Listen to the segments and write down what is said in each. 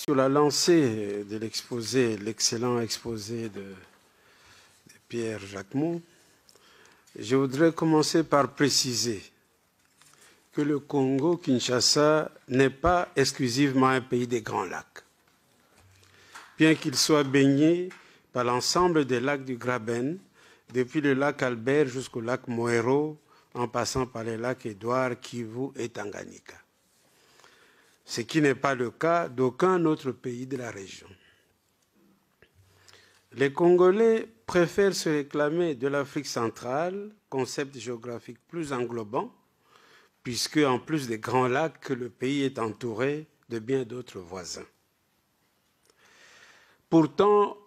Sur la lancée de l'exposé, l'excellent exposé de Pierre Jacquemont, je voudrais commencer par préciser que le Congo-Kinshasa n'est pas exclusivement un pays des Grands Lacs. Bien qu'il soit baigné par l'ensemble des lacs du Graben, depuis le lac Albert jusqu'au lac Moero, en passant par les lacs Édouard, Kivu et Tanganyika. Ce qui n'est pas le cas d'aucun autre pays de la région. Les Congolais préfèrent se réclamer de l'Afrique centrale, concept géographique plus englobant, puisque en plus des grands lacs, le pays est entouré de bien d'autres voisins. Pourtant,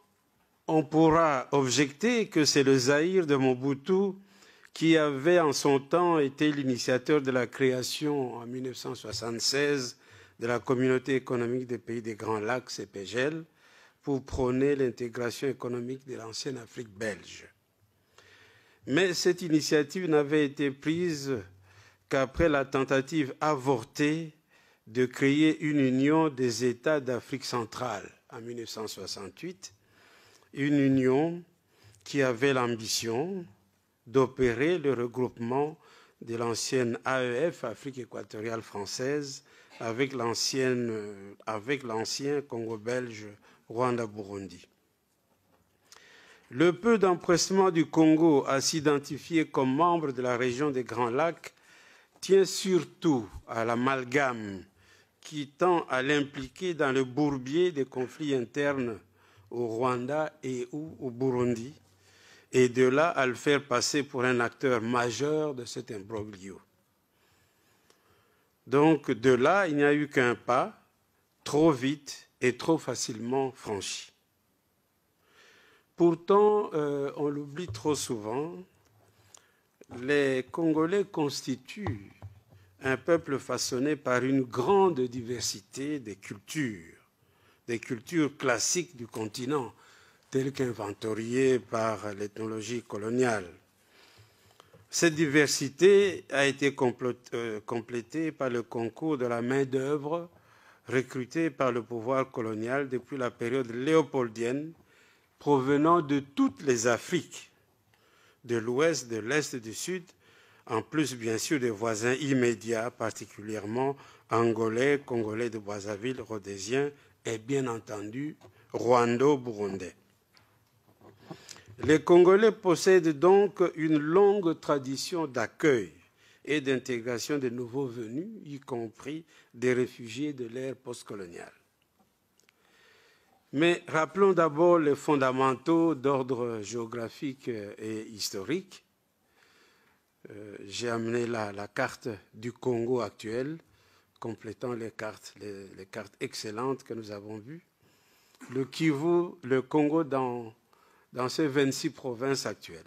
on pourra objecter que c'est le Zaïre de Mobutu qui avait en son temps été l'initiateur de la création en 1976 de la Communauté économique des pays des Grands Lacs, CEPGL, pour prôner l'intégration économique de l'ancienne Afrique belge. Mais cette initiative n'avait été prise qu'après la tentative avortée de créer une union des États d'Afrique centrale en 1968, une union qui avait l'ambition d'opérer le regroupement de l'ancienne AEF, Afrique équatoriale française, avec l'ancien Congo belge, Rwanda-Burundi. Le peu d'empressement du Congo à s'identifier comme membre de la région des Grands Lacs tient surtout à l'amalgame qui tend à l'impliquer dans le bourbier des conflits internes au Rwanda et ou au Burundi, et de là à le faire passer pour un acteur majeur de cet imbroglio. Donc de là, il n'y a eu qu'un pas, trop vite et trop facilement franchi. Pourtant, on l'oublie trop souvent, les Congolais constituent un peuple façonné par une grande diversité des cultures classiques du continent, telles qu'inventoriées par l'ethnologie coloniale. Cette diversité a été complétée par le concours de la main-d'œuvre recrutée par le pouvoir colonial depuis la période léopoldienne, provenant de toutes les Afriques, de l'Ouest, de l'Est et du Sud, en plus bien sûr des voisins immédiats, particulièrement angolais, congolais de Brazzaville, rhodésiens et bien entendu rwando-burundais. Les Congolais possèdent donc une longue tradition d'accueil et d'intégration des nouveaux venus, y compris des réfugiés de l'ère postcoloniale. Mais rappelons d'abord les fondamentaux d'ordre géographique et historique. J'ai amené la carte du Congo actuel, complétant les cartes excellentes que nous avons vues. Le Kivu, le Congo dans ces 26 provinces actuelles.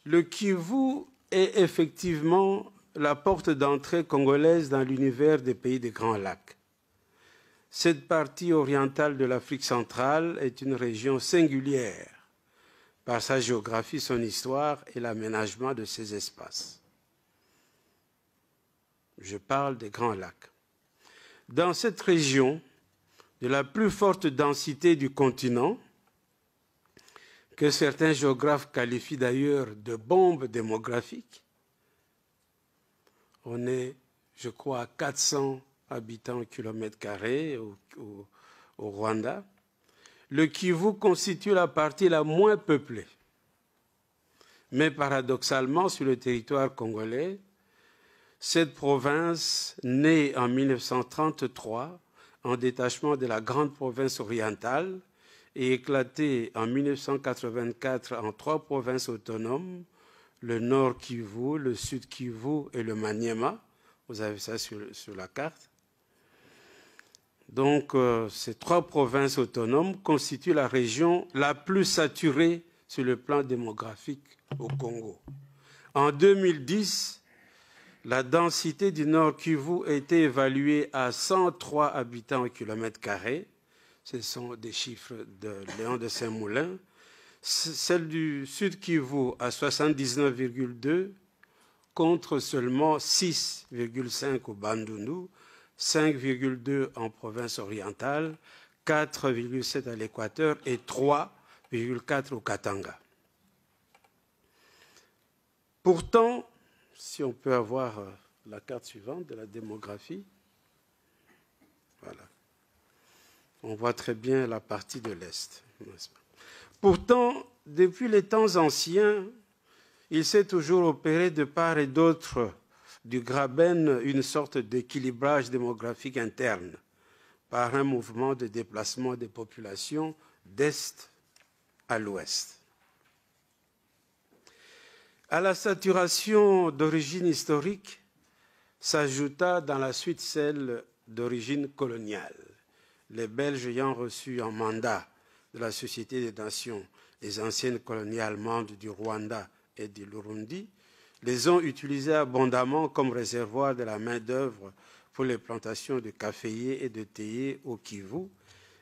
Le Kivu est effectivement la porte d'entrée congolaise dans l'univers des pays des Grands Lacs. Cette partie orientale de l'Afrique centrale est une région singulière par sa géographie, son histoire et l'aménagement de ses espaces. Je parle des Grands Lacs. Dans cette région, de la plus forte densité du continent, que certains géographes qualifient d'ailleurs de bombe démographique, on est, je crois, à 400 habitants au kilomètre carré au Rwanda. Le Kivu constitue la partie la moins peuplée. Mais paradoxalement, sur le territoire congolais, cette province, née en 1933, en détachement de la grande province orientale, et éclatée en 1984 en 3 provinces autonomes, le Nord Kivu, le Sud Kivu et le Maniema. Vous avez ça sur la carte. Donc, ces 3 provinces autonomes constituent la région la plus saturée sur le plan démographique au Congo. En 2010, la densité du Nord Kivu a été évaluée à 103 habitants au kilomètre carré. Ce sont des chiffres de Léon de Saint-Moulin. Celle du Sud Kivu à 79,2 contre seulement 6,5 au Bandundu, 5,2 en province orientale, 4,7 à l'Équateur et 3,4 au Katanga. Pourtant, si on peut avoir la carte suivante de la démographie, voilà. On voit très bien la partie de l'Est. Pourtant, depuis les temps anciens, il s'est toujours opéré de part et d'autre du Graben une sorte d'équilibrage démographique interne par un mouvement de déplacement des populations d'Est à l'Ouest. À la saturation d'origine historique s'ajouta dans la suite celle d'origine coloniale. Les Belges ayant reçu en mandat de la Société des Nations les anciennes colonies allemandes du Rwanda et du Burundi, les ont utilisés abondamment comme réservoir de la main-d'œuvre pour les plantations de caféiers et de théiers au Kivu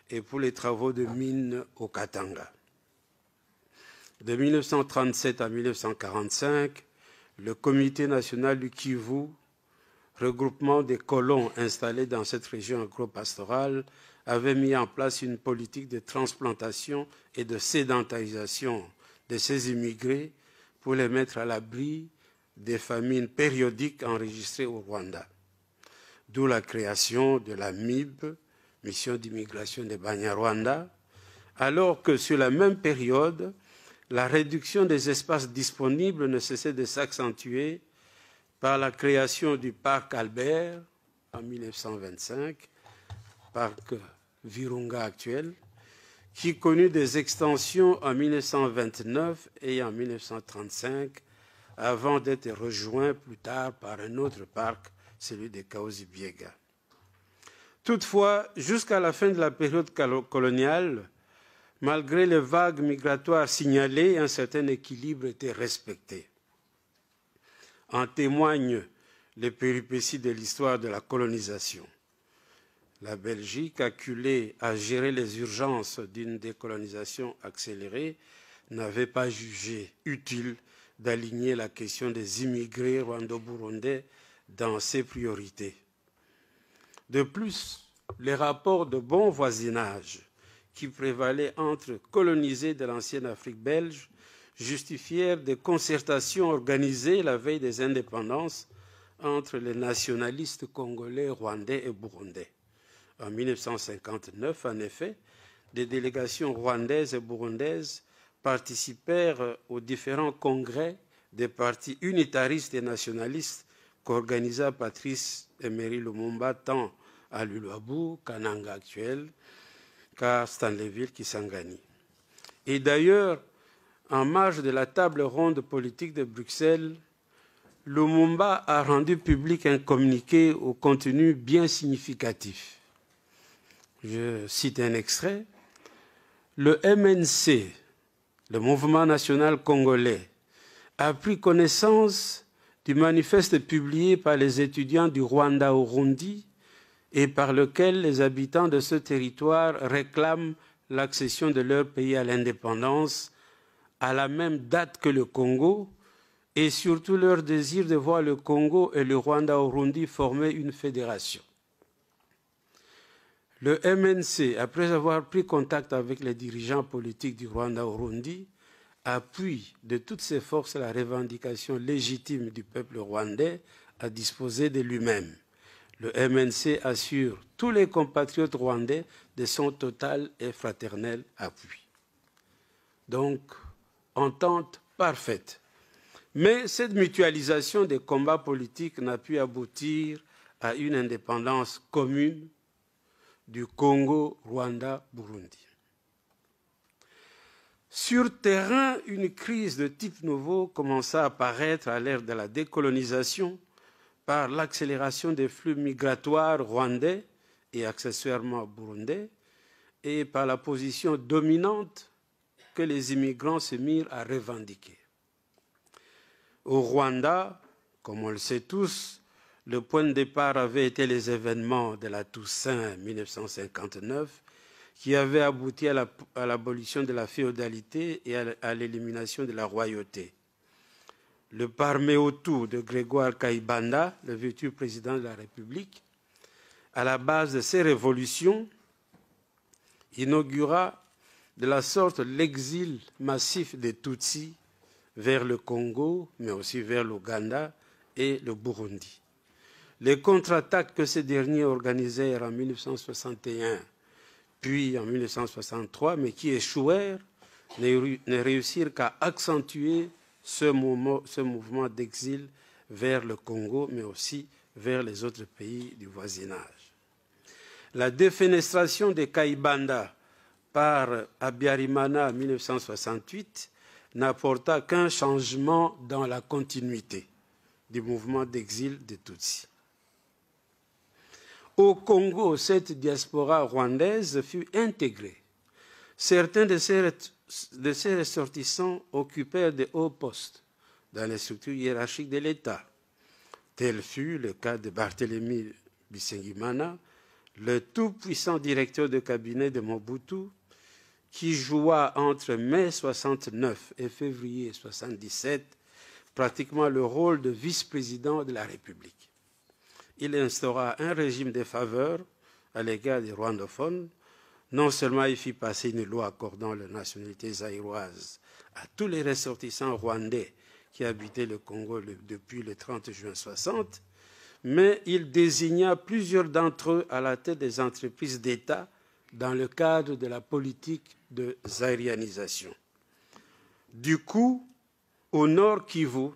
et pour les travaux de mines au Katanga. De 1937 à 1945, le Comité national du Kivu, regroupement des colons installés dans cette région agro-pastorale, avait mis en place une politique de transplantation et de sédentarisation de ces immigrés pour les mettre à l'abri des famines périodiques enregistrées au Rwanda. D'où la création de la MIB, Mission d'immigration des Banyarwanda, alors que sur la même période, la réduction des espaces disponibles ne cessait de s'accentuer par la création du parc Albert en 1925, parc Virunga actuel, qui connut des extensions en 1929 et en 1935, avant d'être rejoint plus tard par un autre parc, celui de Kaozi-Biega. Toutefois, jusqu'à la fin de la période coloniale, malgré les vagues migratoires signalées, un certain équilibre était respecté. En témoignent les péripéties de l'histoire de la colonisation. La Belgique, acculée à gérer les urgences d'une décolonisation accélérée, n'avait pas jugé utile d'aligner la question des immigrés rwando-burundais dans ses priorités. De plus, les rapports de bon voisinage qui prévalaient entre colonisés de l'ancienne Afrique belge justifièrent des concertations organisées la veille des indépendances entre les nationalistes congolais, rwandais et burundais. En 1959, en effet, des délégations rwandaises et burundaises participèrent aux différents congrès des partis unitaristes et nationalistes qu'organisa Patrice Emery Lumumba tant à Luluabu, Kananga actuel, qu'à Stanleyville, Kisangani. Et d'ailleurs, en marge de la table ronde politique de Bruxelles, Lumumba a rendu public un communiqué au contenu bien significatif. Je cite un extrait. Le MNC, le Mouvement national congolais, a pris connaissance du manifeste publié par les étudiants du Rwanda au Burundi et par lequel les habitants de ce territoire réclament l'accession de leur pays à l'indépendance à la même date que le Congo et surtout leur désir de voir le Congo et le Rwanda au Burundi former une fédération. Le MNC, après avoir pris contact avec les dirigeants politiques du Rwanda au Burundi, appuie de toutes ses forces la revendication légitime du peuple rwandais à disposer de lui-même. Le MNC assure tous les compatriotes rwandais de son total et fraternel appui. Donc, entente parfaite. Mais cette mutualisation des combats politiques n'a pu aboutir à une indépendance commune du Congo, Rwanda, Burundi. Sur terrain, une crise de type nouveau commença à apparaître à l'ère de la décolonisation par l'accélération des flux migratoires rwandais et accessoirement burundais et par la position dominante que les immigrants se mirent à revendiquer. Au Rwanda, comme on le sait tous, le point de départ avait été les événements de la Toussaint 1959 qui avaient abouti à l'abolition de la féodalité et à l'élimination de la royauté. Le Parmehutu de Grégoire Kayibanda, le futur président de la République, à la base de ces révolutions, inaugura de la sorte l'exil massif des Tutsis vers le Congo, mais aussi vers l'Ouganda et le Burundi. Les contre-attaques que ces derniers organisèrent en 1961, puis en 1963, mais qui échouèrent, ne réussirent qu'à accentuer ce mouvement d'exil vers le Congo, mais aussi vers les autres pays du voisinage. La défenestration des Kaïbanda par Habyarimana en 1968 n'apporta qu'un changement dans la continuité du mouvement d'exil des Tutsis. Au Congo, cette diaspora rwandaise fut intégrée. Certains de ces ressortissants occupèrent de hauts postes dans les structures hiérarchiques de l'État. Tel fut le cas de Barthélemy Bisengimana, le tout-puissant directeur de cabinet de Mobutu, qui joua entre mai 1969 et février 1977 pratiquement le rôle de vice-président de la République. Il instaura un régime de faveur à l'égard des rwandophones. Non seulement il fit passer une loi accordant la nationalité zaïroise à tous les ressortissants rwandais qui habitaient le Congo depuis le 30 juin 1960, mais il désigna plusieurs d'entre eux à la tête des entreprises d'État dans le cadre de la politique de zaïrianisation. Du coup, au nord Kivu,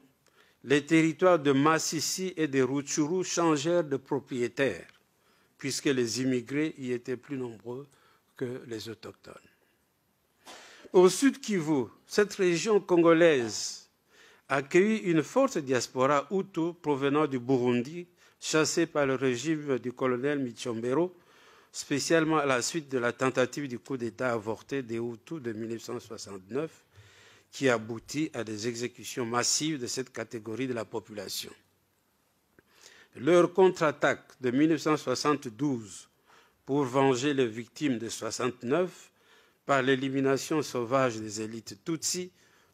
les territoires de Massissi et de Rutshuru changèrent de propriétaires, puisque les immigrés y étaient plus nombreux que les autochtones. Au sud Kivu, cette région congolaise accueillit une forte diaspora hutu provenant du Burundi, chassée par le régime du colonel Michombero, spécialement à la suite de la tentative du coup d'État avorté des Hutus de 1969, qui aboutit à des exécutions massives de cette catégorie de la population. Leur contre-attaque de 1972 pour venger les victimes de 1969 par l'élimination sauvage des élites Tutsis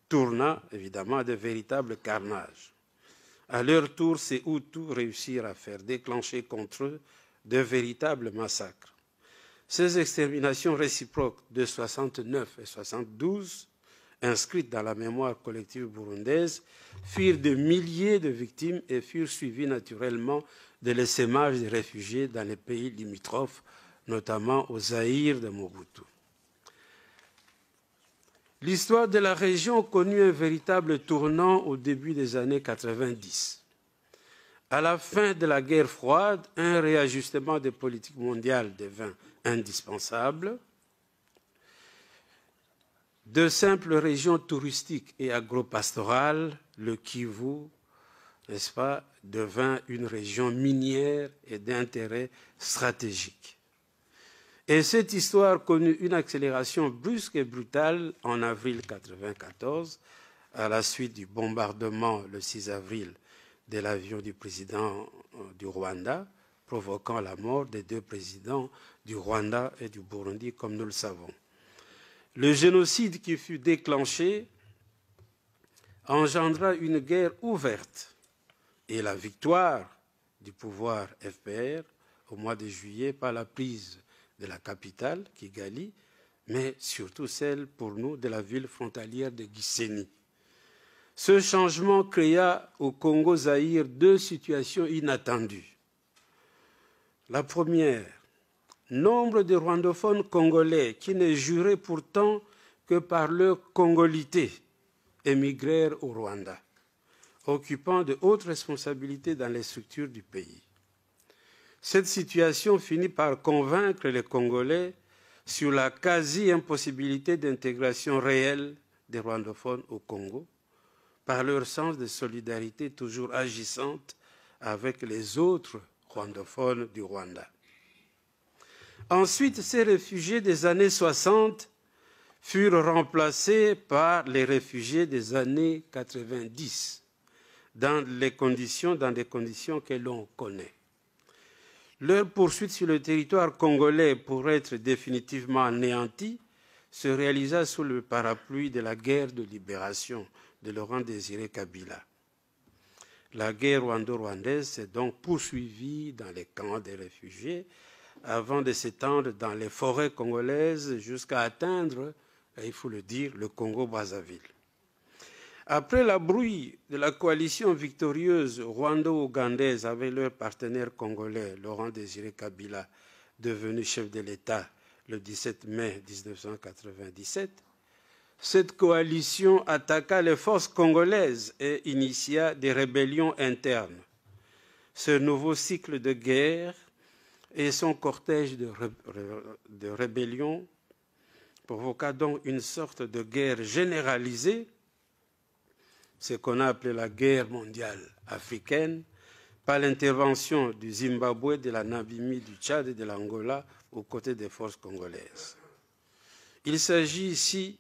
tourna évidemment à de véritables carnages. À leur tour, ces Hutus réussirent à faire déclencher contre eux de véritables massacres. Ces exterminations réciproques de 1969 et 1972, inscrites dans la mémoire collective burundaise, firent de milliers de victimes et furent suivies naturellement de l'essaimage des réfugiés dans les pays limitrophes, notamment au Zaïre de Mobutu. L'histoire de la région connut un véritable tournant au début des années 90. À la fin de la guerre froide, un réajustement des politiques mondiales devint indispensable. De simples régions touristiques et agropastorales, le Kivu, n'est-ce pas, devint une région minière et d'intérêt stratégique. Et cette histoire connut une accélération brusque et brutale en avril 1994, à la suite du bombardement le 6 avril de l'avion du président du Rwanda, provoquant la mort des deux présidents du Rwanda et du Burundi, comme nous le savons. Le génocide qui fut déclenché engendra une guerre ouverte et la victoire du pouvoir FPR au mois de juillet par la prise de la capitale, Kigali, mais surtout celle pour nous de la ville frontalière de Gisenyi. Ce changement créa au Congo-Zaïre deux situations inattendues. La première, nombre de rwandophones congolais qui ne juraient pourtant que par leur congolité émigrèrent au Rwanda, occupant de hautes responsabilités dans les structures du pays. Cette situation finit par convaincre les Congolais sur la quasi-impossibilité d'intégration réelle des rwandophones au Congo, par leur sens de solidarité toujours agissante avec les autres rwandophones du Rwanda. Ensuite, ces réfugiés des années 60 furent remplacés par les réfugiés des années 90, dans des conditions que l'on connaît. Leur poursuite sur le territoire congolais pour être définitivement anéantie se réalisa sous le parapluie de la guerre de libération de Laurent Désiré Kabila. La guerre rwando-rwandaise s'est donc poursuivie dans les camps des réfugiés avant de s'étendre dans les forêts congolaises jusqu'à atteindre, il faut le dire, le Congo-Brazzaville. Après la brouille de la coalition victorieuse rwando-ougandaise avec leur partenaire congolais, Laurent Désiré Kabila, devenu chef de l'État le 17 mai 1997, cette coalition attaqua les forces congolaises et initia des rébellions internes. Ce nouveau cycle de guerre et son cortège de rébellions provoqua donc une sorte de guerre généralisée, ce qu'on a appelé la guerre mondiale africaine, par l'intervention du Zimbabwe, de la Namibie, du Tchad et de l'Angola aux côtés des forces congolaises. Il s'agit ici,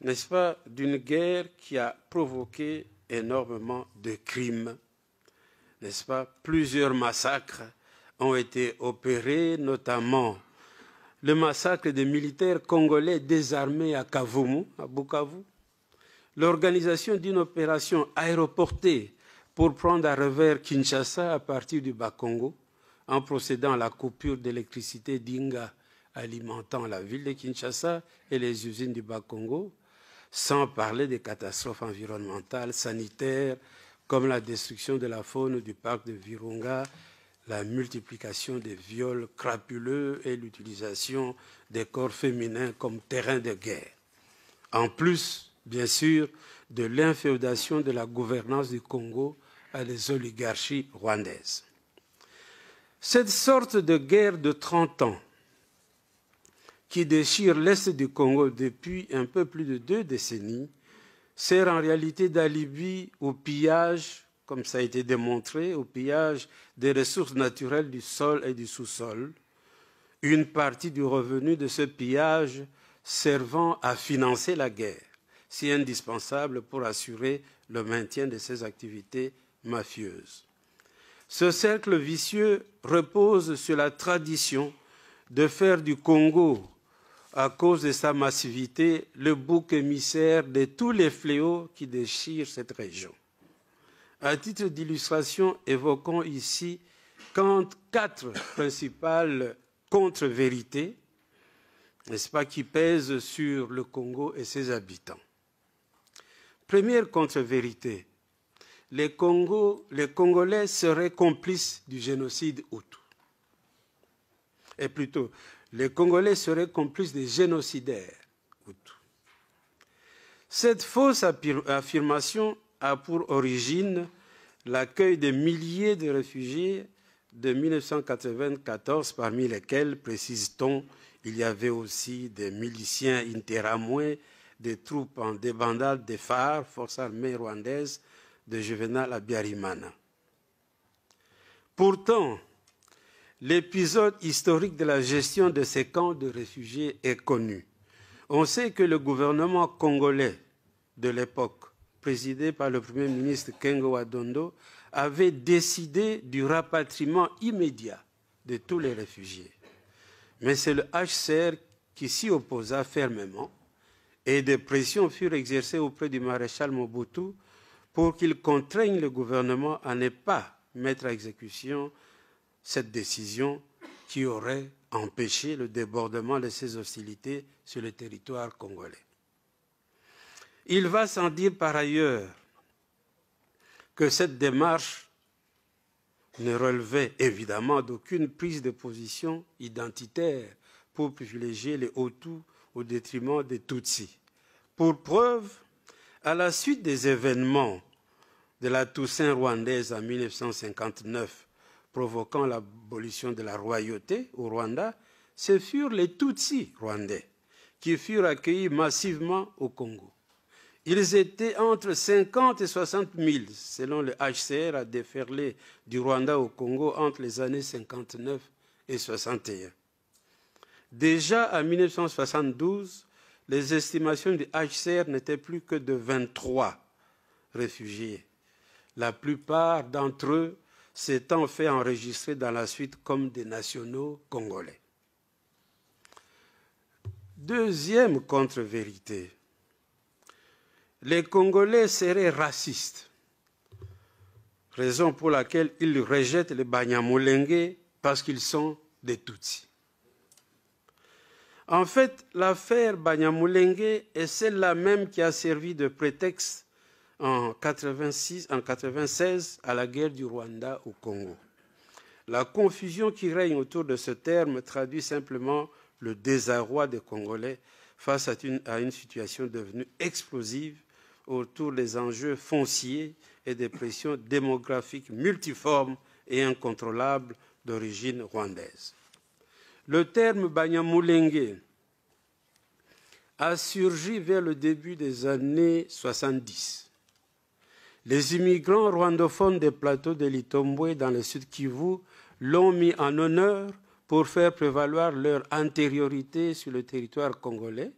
n'est-ce pas, d'une guerre qui a provoqué énormément de crimes, n'est-ce pas? Plusieurs massacres ont été opérés, notamment le massacre des militaires congolais désarmés à Kavumu, à Bukavu, l'organisation d'une opération aéroportée pour prendre à revers Kinshasa à partir du Bas-Congo, en procédant à la coupure d'électricité d'Inga alimentant la ville de Kinshasa et les usines du Bas-Congo, sans parler des catastrophes environnementales, sanitaires, comme la destruction de la faune du parc de Virunga, la multiplication des viols crapuleux et l'utilisation des corps féminins comme terrain de guerre. En plus, bien sûr, de l'inféodation de la gouvernance du Congo à des oligarchies rwandaises. Cette sorte de guerre de 30 ans qui déchire l'Est du Congo depuis un peu plus de 2 décennies sert en réalité d'alibi au pillage, comme ça a été démontré, au pillage des ressources naturelles du sol et du sous-sol, une partie du revenu de ce pillage servant à financer la guerre, si indispensable pour assurer le maintien de ces activités mafieuses. Ce cercle vicieux repose sur la tradition de faire du Congo, à cause de sa massivité, le bouc émissaire de tous les fléaux qui déchirent cette région. À titre d'illustration, évoquons ici 4 principales contre-vérités, n'est-ce pas, qui pèsent sur le Congo et ses habitants. Première contre-vérité, les Congolais seraient complices du génocide Hutu. Et plutôt, les Congolais seraient complices des génocidaires Hutus. Cette fausse affirmation a pour origine l'accueil des milliers de réfugiés de 1994, parmi lesquels, précise-t-on, il y avait aussi des miliciens interamoués, des troupes en débandade des FAR, forces armées rwandaises, de Juvenal Habyarimana. Pourtant, l'épisode historique de la gestion de ces camps de réfugiés est connu. On sait que le gouvernement congolais de l'époque, présidé par le Premier ministre Kengo Wadondo, avait décidé du rapatriement immédiat de tous les réfugiés. Mais c'est le HCR qui s'y opposa fermement et des pressions furent exercées auprès du maréchal Mobutu pour qu'il contraigne le gouvernement à ne pas mettre à exécution cette décision qui aurait empêché le débordement de ces hostilités sur le territoire congolais. Il va sans dire par ailleurs que cette démarche ne relevait évidemment d'aucune prise de position identitaire pour privilégier les Hutus au détriment des Tutsis. Pour preuve, à la suite des événements de la Toussaint rwandaise en 1959, provoquant l'abolition de la royauté au Rwanda, ce furent les Tutsis rwandais qui furent accueillis massivement au Congo. Ils étaient entre 50 et 60 000, selon le HCR, à déferler du Rwanda au Congo entre les années 59 et 61. Déjà en 1972, les estimations du HCR n'étaient plus que de 23 réfugiés. La plupart d'entre eux s'étant fait enregistrer dans la suite comme des nationaux congolais. Deuxième contre-vérité. Les Congolais seraient racistes. raison pour laquelle ils rejettent les Banyamulenge parce qu'ils sont des Tutsis. En fait, l'affaire Banyamulenge est celle-là même qui a servi de prétexte en 1996 à la guerre du Rwanda au Congo. La confusion qui règne autour de ce terme traduit simplement le désarroi des Congolais face à une situation devenue explosive autour des enjeux fonciers et des pressions démographiques multiformes et incontrôlables d'origine rwandaise. Le terme Banyamulenge a surgi vers le début des années 70. Les immigrants rwandophones des plateaux de l'Itombwe dans le sud Kivu l'ont mis en honneur pour faire prévaloir leur antériorité sur le territoire congolais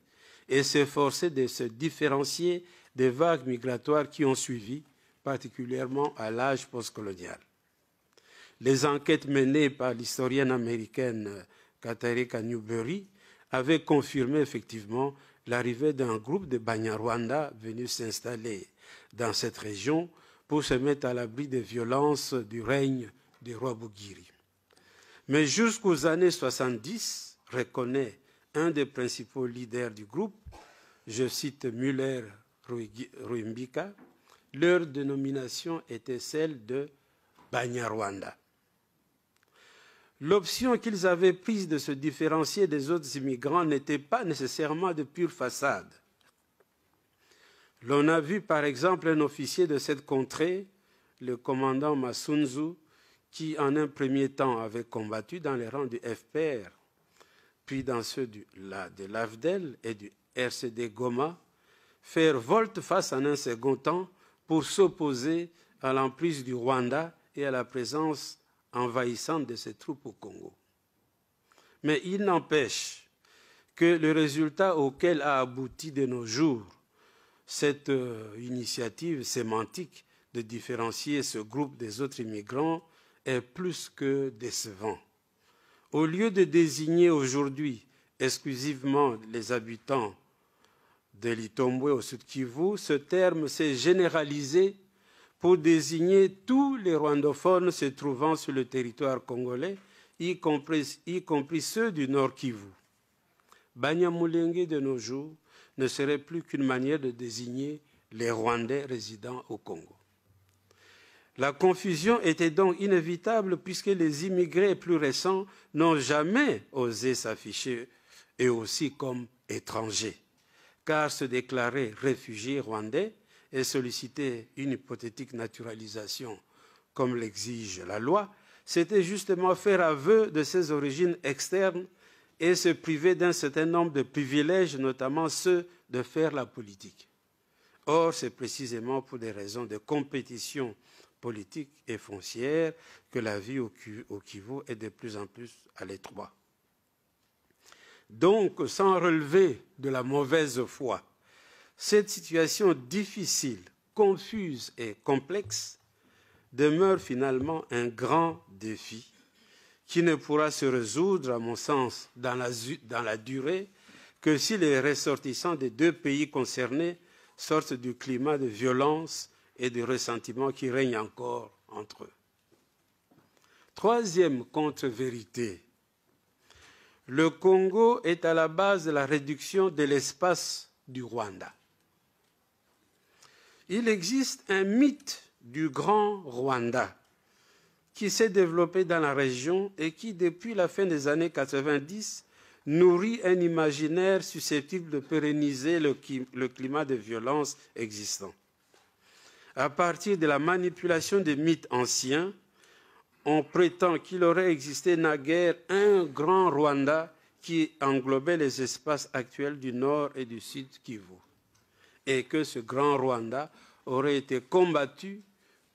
et s'efforcer de se différencier des vagues migratoires qui ont suivi, particulièrement à l'âge postcolonial. Les enquêtes menées par l'historienne américaine Katarika Newberry avaient confirmé effectivement l'arrivée d'un groupe de Banyarwanda venus s'installer dans cette région pour se mettre à l'abri des violences du règne des rois Bugiri. Mais jusqu'aux années 70, reconnaît un des principaux leaders du groupe, je cite Müller Ruimbika, leur dénomination était celle de Banyarwanda. L'option qu'ils avaient prise de se différencier des autres immigrants n'était pas nécessairement de pure façade. L'on a vu par exemple un officier de cette contrée, le commandant Masunzu, qui en un premier temps avait combattu dans les rangs du FPR, puis dans ceux de l'AFDEL et du RCD Goma, faire volte-face en un second temps pour s'opposer à l'emprise du Rwanda et à la présence envahissante de ses troupes au Congo. Mais il n'empêche que le résultat auquel a abouti de nos jours cette initiative sémantique de différencier ce groupe des autres immigrants est plus que décevant. Au lieu de désigner aujourd'hui exclusivement les habitants de l'Itombwe au Sud Kivu, ce terme s'est généralisé pour désigner tous les rwandophones se trouvant sur le territoire congolais, y compris ceux du Nord Kivu. Banyamulenge de nos jours ne serait plus qu'une manière de désigner les Rwandais résidant au Congo. La confusion était donc inévitable puisque les immigrés plus récents n'ont jamais osé s'afficher eux aussi comme étrangers, car se déclarer réfugiés rwandais et solliciter une hypothétique naturalisation comme l'exige la loi, c'était justement faire aveu de ses origines externes et se priver d'un certain nombre de privilèges, notamment ceux de faire la politique. Or, c'est précisément pour des raisons de compétition politique et foncière que la vie au Kivu est de plus en plus à l'étroit. Donc, sans relever de la mauvaise foi, cette situation difficile, confuse et complexe demeure finalement un grand défi qui ne pourra se résoudre, à mon sens, dans la durée que si les ressortissants des deux pays concernés sortent du climat de violence et de ressentiment qui règne encore entre eux. Troisième contre-vérité, le Congo est à la base de la réduction de l'espace du Rwanda. Il existe un mythe du grand Rwanda qui s'est développé dans la région et qui, depuis la fin des années 90, nourrit un imaginaire susceptible de pérenniser le climat de violence existant. À partir de la manipulation des mythes anciens, on prétend qu'il aurait existé naguère un grand Rwanda qui englobait les espaces actuels du nord et du sud Kivu, et que ce grand Rwanda aurait été combattu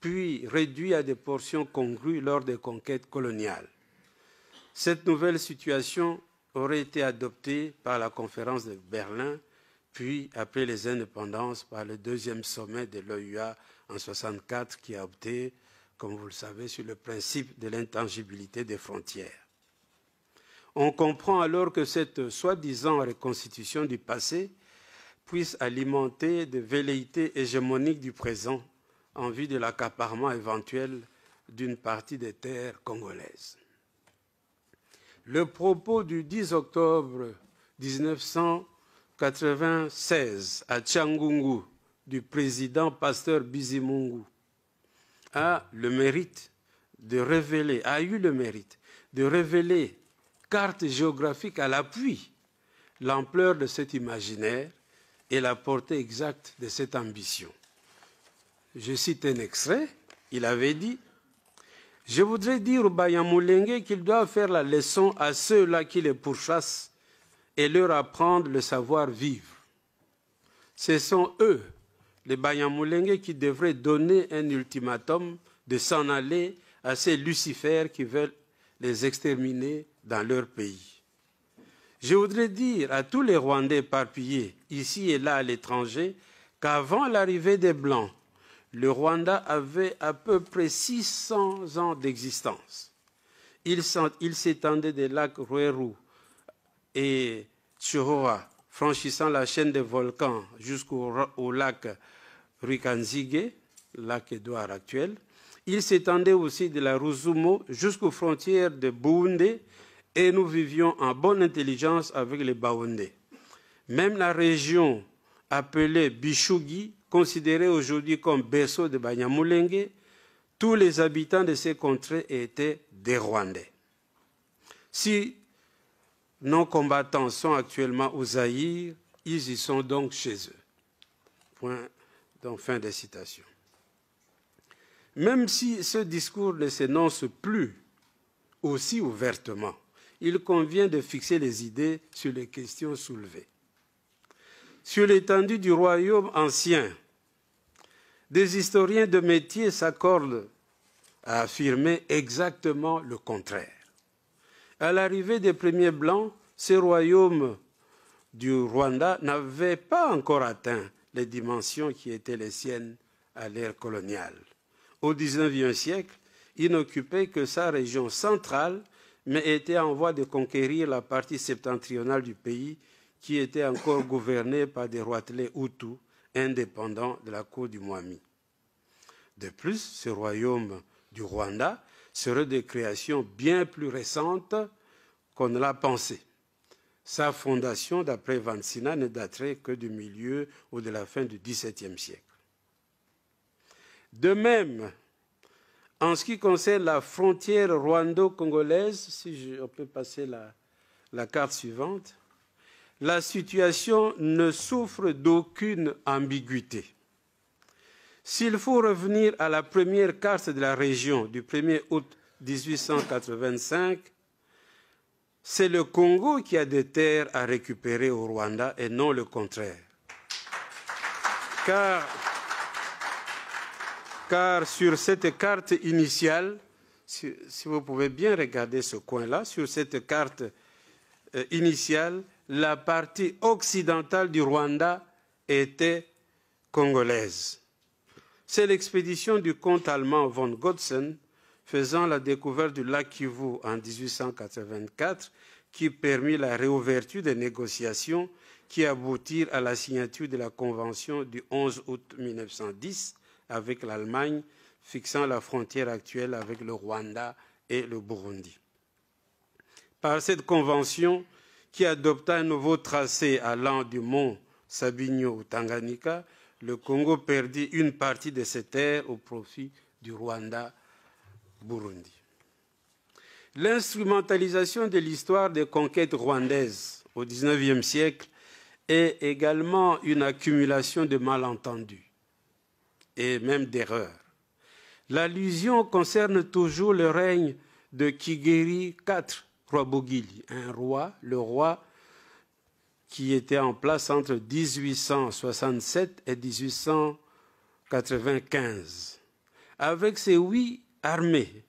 puis réduit à des portions congrues lors des conquêtes coloniales. Cette nouvelle situation aurait été adoptée par la conférence de Berlin, puis, après les indépendances, par le deuxième sommet de l'OUA en 1964, qui a opté, comme vous le savez, sur le principe de l'intangibilité des frontières. On comprend alors que cette soi-disant reconstitution du passé puisse alimenter des velléités hégémoniques du présent, en vue de l'accaparement éventuel d'une partie des terres congolaises. Le propos du 10 octobre 1996 à Tchangungu du président Pasteur Bizimungu a eu le mérite de révéler carte géographique à l'appui l'ampleur de cet imaginaire et la portée exacte de cette ambition. Je cite un extrait, il avait dit « Je voudrais dire aux Banyamulenge qu'ils doivent faire la leçon à ceux-là qui les pourchassent et leur apprendre le savoir-vivre. Ce sont eux, les Banyamulenge, qui devraient donner un ultimatum de s'en aller à ces lucifères qui veulent les exterminer dans leur pays. Je voudrais dire à tous les Rwandais éparpillés, ici et là à l'étranger, qu'avant l'arrivée des Blancs, le Rwanda avait à peu près 600 ans d'existence. Il s'étendait des lacs Rweru et Tchouroa, franchissant la chaîne des volcans jusqu'au lac Rukanzige, lac Édouard actuel. Il s'étendait aussi de la Rusumo jusqu'aux frontières de Burundi et nous vivions en bonne intelligence avec les Baoundés. Même la région appelée Bishugi, considérée aujourd'hui comme berceau de Banyamulenge, tous les habitants de ces contrées étaient des Rwandais. Si nos combattants sont actuellement au Zaïre, ils y sont donc chez eux. Point, donc fin des citations. Même si ce discours ne s'énonce plus aussi ouvertement, il convient de fixer les idées sur les questions soulevées. Sur l'étendue du royaume ancien, des historiens de métier s'accordent à affirmer exactement le contraire. À l'arrivée des premiers Blancs, ce royaume du Rwanda n'avait pas encore atteint les dimensions qui étaient les siennes à l'ère coloniale. Au XIXe siècle, il n'occupait que sa région centrale, mais était en voie de conquérir la partie septentrionale du pays qui était encore gouvernée par des roitelets Hutus indépendants de la cour du Mwami. De plus, ce royaume du Rwanda serait de création bien plus récente qu'on ne l'a pensé. Sa fondation, d'après Vansina, ne daterait que du milieu ou de la fin du XVIIe siècle. De même, en ce qui concerne la frontière rwando-congolaise, si on peut passer la carte suivante, la situation ne souffre d'aucune ambiguïté. S'il faut revenir à la première carte de la région du 1er août 1885, c'est le Congo qui a des terres à récupérer au Rwanda et non le contraire. Car sur cette carte initiale, si vous pouvez bien regarder ce coin-là, sur cette carte initiale, la partie occidentale du Rwanda était congolaise. C'est l'expédition du comte allemand von Gotzen faisant la découverte du lac Kivu en 1884 qui permit la réouverture des négociations qui aboutirent à la signature de la convention du 11 août 1910 avec l'Allemagne, fixant la frontière actuelle avec le Rwanda et le Burundi. Par cette convention, qui adopta un nouveau tracé allant du mont Sabinyo au Tanganyika, le Congo perdit une partie de ses terres au profit du Rwanda-Burundi. L'instrumentalisation de l'histoire des conquêtes rwandaises au XIXe siècle est également une accumulation de malentendus et même d'erreurs. L'allusion concerne toujours le règne de Kigeri IV Rwabugili, un roi, le roi qui était en place entre 1867 et 1895. Avec ses 8 armées,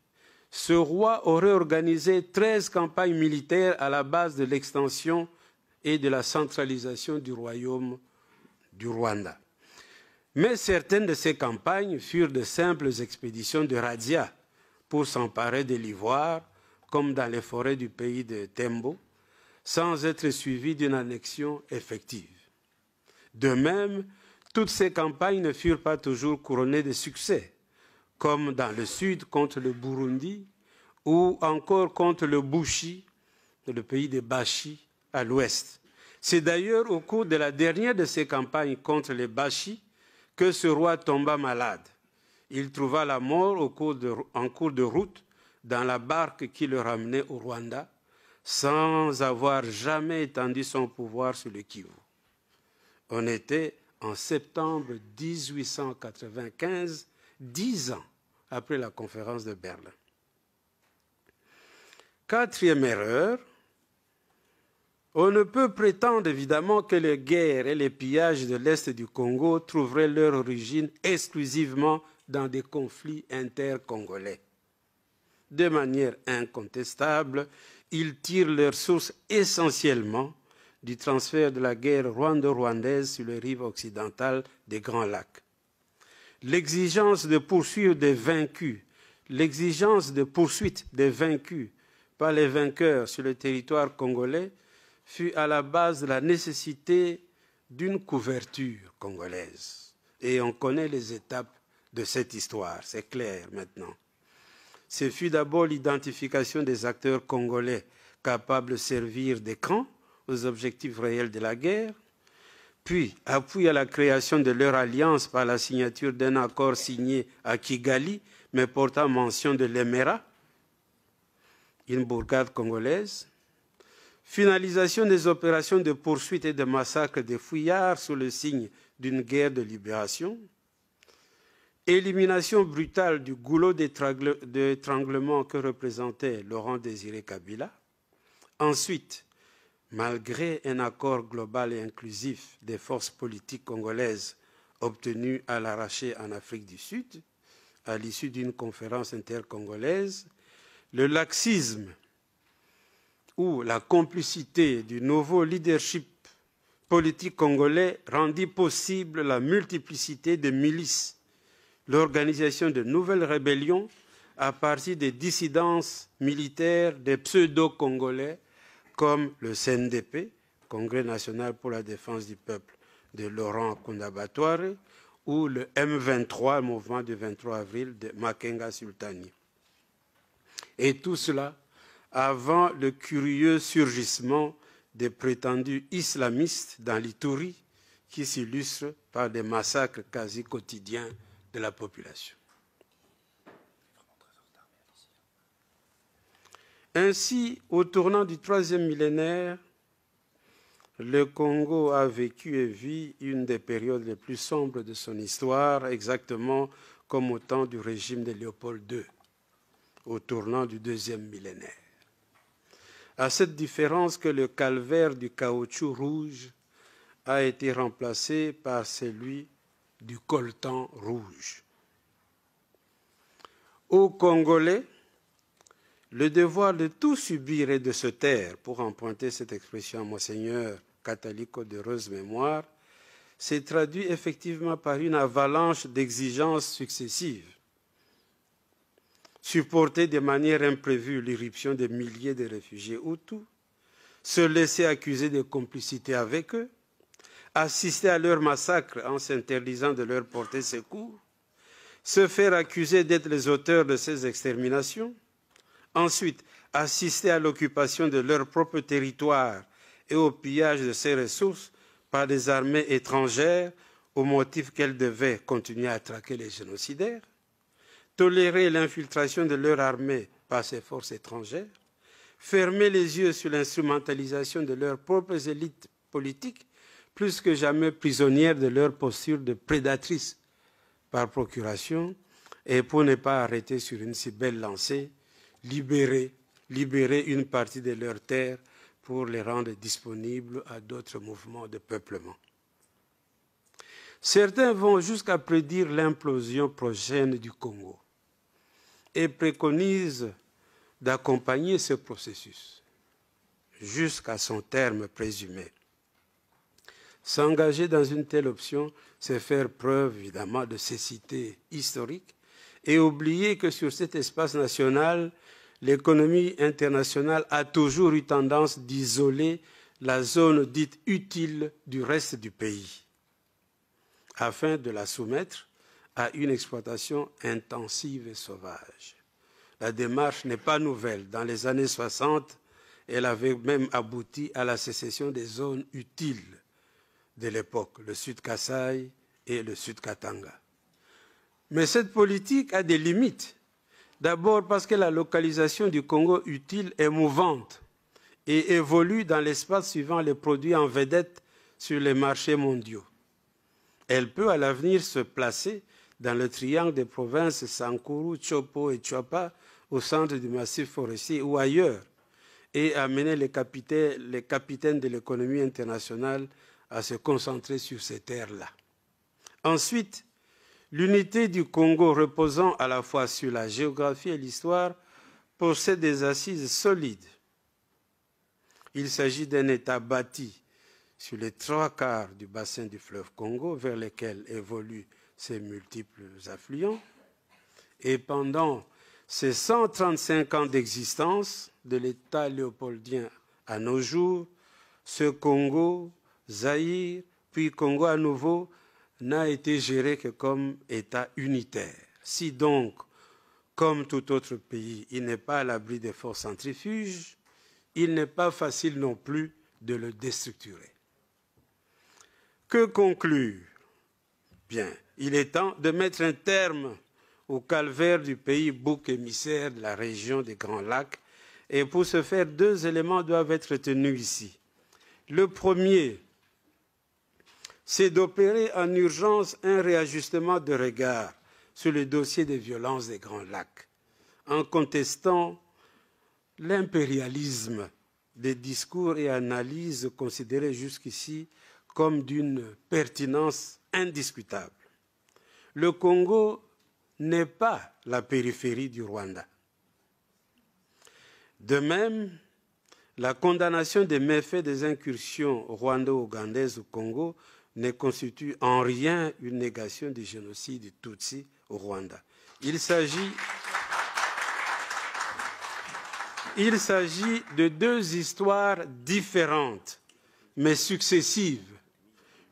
ce roi aurait organisé 13 campagnes militaires à la base de l'extension et de la centralisation du royaume du Rwanda. Mais certaines de ces campagnes furent de simples expéditions de razzia pour s'emparer de l'ivoire, comme dans les forêts du pays de Tembo, sans être suivies d'une annexion effective. De même, Toutes ces campagnes ne furent pas toujours couronnées de succès, comme dans le sud contre le Burundi ou encore contre le Bushi, le pays des Bashi, à l'ouest. C'est d'ailleurs au cours de la dernière de ces campagnes contre les Bashi que ce roi tomba malade. Il trouva la mort en cours de route dans la barque qui le ramenait au Rwanda, sans avoir jamais étendu son pouvoir sur le Kivu. On était en septembre 1895, 10 ans après la conférence de Berlin. Quatrième erreur, on ne peut prétendre évidemment que les guerres et les pillages de l'Est du Congo trouveraient leur origine exclusivement dans des conflits intercongolais. De manière incontestable, ils tirent leur source essentiellement du transfert de la guerre rwando-rwandaise sur les rives occidentales des Grands Lacs. L'exigence de poursuivre des vaincus, l'exigence de poursuite des vaincus par les vainqueurs sur le territoire congolais fut à la base de la nécessité d'une couverture congolaise. Et on connaît les étapes de cette histoire, c'est clair maintenant. Ce fut d'abord l'identification des acteurs congolais capables de servir d'écran aux objectifs réels de la guerre, puis appui à la création de leur alliance par la signature d'un accord signé à Kigali, mais portant mention de l'Emera, une bourgade congolaise, finalisation des opérations de poursuite et de massacre des fouillards sous le signe d'une guerre de libération, élimination brutale du goulot d'étranglement que représentait Laurent-Désiré Kabila. Ensuite, malgré un accord global et inclusif des forces politiques congolaises obtenu à l'arraché en Afrique du Sud, à l'issue d'une conférence intercongolaise, le laxisme ou la complicité du nouveau leadership politique congolais rendit possible la multiplicité de milices, l'organisation de nouvelles rébellions à partir des dissidences militaires des pseudo-congolais comme le CNDP, Congrès national pour la défense du peuple de Laurent Kunda-Batware, ou le M23, mouvement du 23 avril de Makenga Sultani. Et tout cela avant le curieux surgissement des prétendus islamistes dans l'Ituri, qui s'illustre par des massacres quasi quotidiens de la population. Ainsi, au tournant du troisième millénaire, le Congo a vécu et vit une des périodes les plus sombres de son histoire, exactement comme au temps du régime de Léopold II, au tournant du deuxième millénaire. À cette différence que le calvaire du caoutchouc rouge a été remplacé par celui du coltan rouge. Aux Congolais, le devoir de tout subir et de se taire, pour emprunter cette expression à Monseigneur Catalico d'heureuse mémoire, s'est traduit effectivement par une avalanche d'exigences successives. Supporter de manière imprévue l'irruption des milliers de réfugiés Hutus, se laisser accuser de complicité avec eux, assister à leur massacre en s'interdisant de leur porter secours, se faire accuser d'être les auteurs de ces exterminations, ensuite assister à l'occupation de leur propre territoire et au pillage de ses ressources par des armées étrangères au motif qu'elles devaient continuer à traquer les génocidaires, tolérer l'infiltration de leur armée par ces forces étrangères, fermer les yeux sur l'instrumentalisation de leurs propres élites politiques, plus que jamais prisonnières de leur posture de prédatrices par procuration, et pour ne pas arrêter sur une si belle lancée, libérer une partie de leurs terres pour les rendre disponibles à d'autres mouvements de peuplement. Certains vont jusqu'à prédire l'implosion prochaine du Congo et préconisent d'accompagner ce processus jusqu'à son terme présumé. S'engager dans une telle option, c'est faire preuve évidemment de cécité historique et oublier que sur cet espace national, l'économie internationale a toujours eu tendance d'isoler la zone dite utile du reste du pays. afin de la soumettre à une exploitation intensive et sauvage. La démarche n'est pas nouvelle. Dans les années 60, elle avait même abouti à la sécession des zones utiles de l'époque, le Sud Kasaï et le Sud Katanga. Mais cette politique a des limites. D'abord parce que la localisation du Congo utile est mouvante et évolue dans l'espace suivant les produits en vedette sur les marchés mondiaux. Elle peut à l'avenir se placer dans le triangle des provinces Sankuru, Chopo et Chwapa, au centre du massif forestier ou ailleurs, et amener les capitaines de l'économie internationale à se concentrer sur ces terres-là. Ensuite, l'unité du Congo reposant à la fois sur la géographie et l'histoire possède des assises solides. Il s'agit d'un État bâti sur les 3/4 du bassin du fleuve Congo vers lequel évoluent ses multiples affluents. Et pendant ces 135 ans d'existence de l'État léopoldien à nos jours, ce Congo, Zaïre, puis Congo à nouveau, n'a été géré que comme État unitaire. Si donc, comme tout autre pays, il n'est pas à l'abri des forces centrifuges, il n'est pas facile non plus de le déstructurer. Que conclure? Bien, il est temps de mettre un terme au calvaire du pays bouc émissaire de la région des Grands Lacs. Et pour ce faire, 2 éléments doivent être retenus ici. Le premier, c'est d'opérer en urgence un réajustement de regard sur le dossier des violences des Grands Lacs, en contestant l'impérialisme des discours et analyses considérés jusqu'ici comme d'une pertinence indiscutable. Le Congo n'est pas la périphérie du Rwanda. De même, la condamnation des méfaits des incursions rwando-ougandaises au Congo ne constitue en rien une négation du génocide du Tutsi au Rwanda. Il s'agit de 2 histoires différentes, mais successives,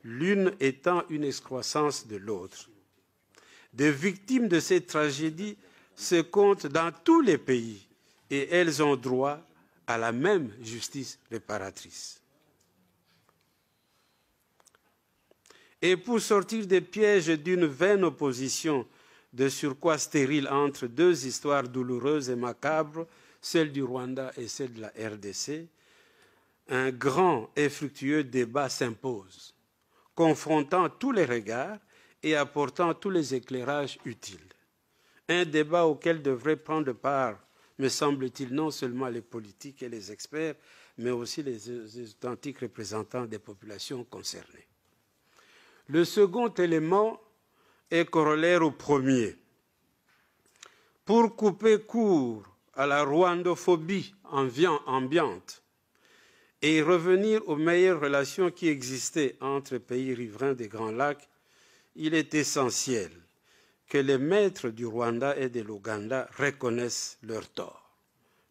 l'une étant une excroissance de l'autre. Des victimes de ces tragédies se comptent dans tous les pays et elles ont droit à la même justice réparatrice. Et pour sortir des pièges d'une vaine opposition de surcroît stérile entre 2 histoires douloureuses et macabres, celle du Rwanda et celle de la RDC, un grand et fructueux débat s'impose, confrontant tous les regards et apportant tous les éclairages utiles. Un débat auquel devraient prendre part, me semble-t-il, non seulement les politiques et les experts, mais aussi les authentiques représentants des populations concernées. Le second élément est corollaire au premier. Pour couper court à la rwandophobie ambiante et revenir aux meilleures relations qui existaient entre pays riverains des Grands Lacs, il est essentiel que les maîtres du Rwanda et de l'Ouganda reconnaissent leurs torts,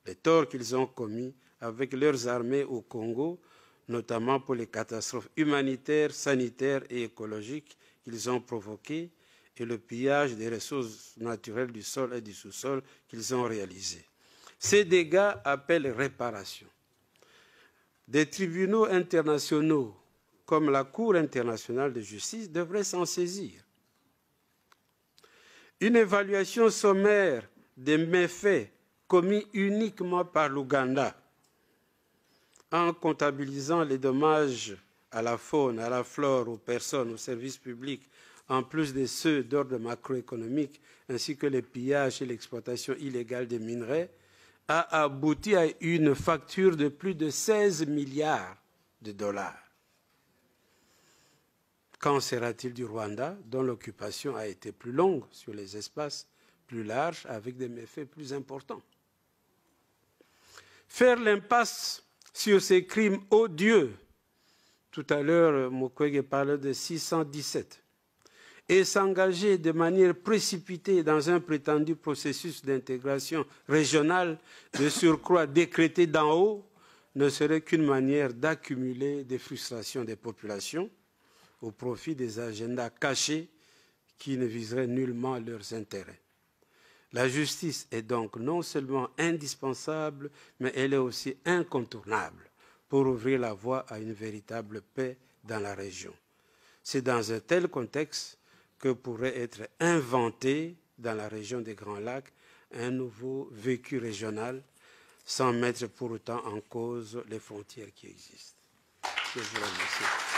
les torts qu'ils ont commis avec leurs armées au Congo, notamment pour les catastrophes humanitaires, sanitaires et écologiques qu'ils ont provoquées et le pillage des ressources naturelles du sol et du sous-sol qu'ils ont réalisé. Ces dégâts appellent réparation. Des tribunaux internationaux comme la Cour internationale de justice devraient s'en saisir. Une évaluation sommaire des méfaits commis uniquement par l'Ouganda, en comptabilisant les dommages à la faune, à la flore, aux personnes, aux services publics, en plus de ceux d'ordre macroéconomique, ainsi que les pillages et l'exploitation illégale des minerais, a abouti à une facture de plus de 16 milliards de dollars. Qu'en sera-t-il du Rwanda, dont l'occupation a été plus longue sur les espaces plus larges, avec des méfaits plus importants? Faire l'impasse sur ces crimes odieux, tout à l'heure Mukwege parlait de 617, et s'engager de manière précipitée dans un prétendu processus d'intégration régionale, de surcroît décrété d'en haut, ne serait qu'une manière d'accumuler des frustrations des populations, au profit des agendas cachés qui ne viseraient nullement leurs intérêts. La justice est donc non seulement indispensable, mais elle est aussi incontournable pour ouvrir la voie à une véritable paix dans la région. C'est dans un tel contexte que pourrait être inventé dans la région des Grands Lacs un nouveau vécu régional sans mettre pour autant en cause les frontières qui existent. Je vous remercie.